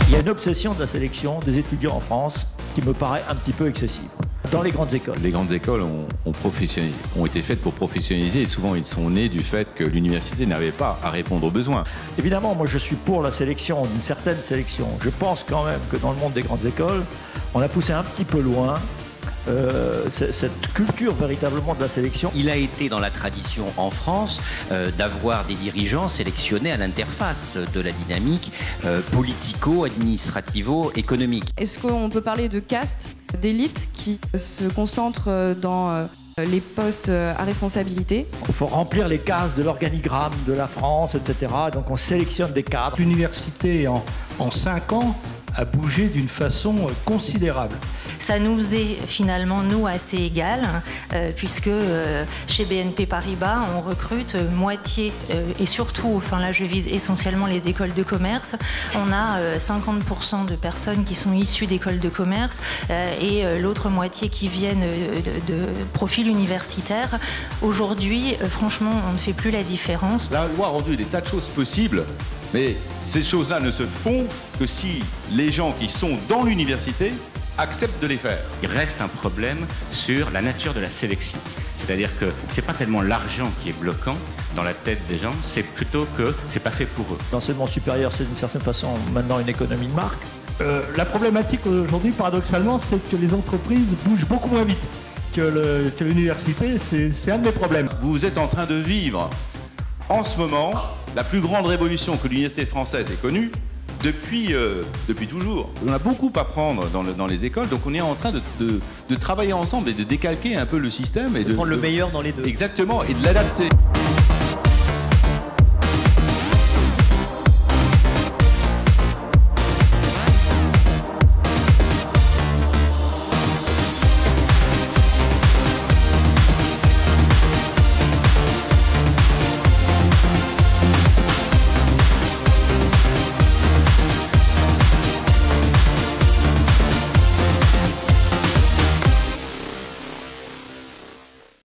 Il y a une obsession de la sélection des étudiants en France qui me paraît un petit peu excessive. Dans les grandes écoles. Les grandes écoles ont été faites pour professionnaliser et souvent ils sont nés du fait que l'université n'avait pas à répondre aux besoins. Évidemment, moi je suis pour la sélection, d'une certaine sélection. Je pense quand même que dans le monde des grandes écoles, on a poussé un petit peu loin cette culture véritablement de la sélection. Il a été dans la tradition en France d'avoir des dirigeants sélectionnés à l'interface de la dynamique politico-administrativo-économique. Est-ce qu'on peut parler de caste, d'élite qui se concentre dans les postes à responsabilité? Il faut remplir les cases de l'organigramme de la France, etc. Donc on sélectionne des cadres. L'université, en 5 ans, a bougé d'une façon considérable. Ça nous est finalement, nous, assez égal, puisque chez BNP Paribas, on recrute moitié, et surtout, enfin là je vise essentiellement les écoles de commerce, on a 50% de personnes qui sont issues d'écoles de commerce et l'autre moitié qui viennent de profils universitaires. Aujourd'hui, franchement, on ne fait plus la différence. La loi a rendu des tas de choses possibles, mais ces choses-là ne se font que si les gens qui sont dans l'université acceptent de les faire. Il reste un problème sur la nature de la sélection. C'est-à-dire que c'est pas tellement l'argent qui est bloquant dans la tête des gens, c'est plutôt que c'est pas fait pour eux. L'enseignement supérieur, c'est d'une certaine façon maintenant une économie de marque. La problématique aujourd'hui, paradoxalement, c'est que les entreprises bougent beaucoup moins vite que l'université. C'est un de mes problèmes. Vous êtes en train de vivre en ce moment la plus grande révolution que l'université française ait connue depuis toujours. On a beaucoup à prendre dans les écoles, donc on est en train de travailler ensemble et de décalquer un peu le système. Et de prendre le meilleur dans les deux. Exactement, et de l'adapter.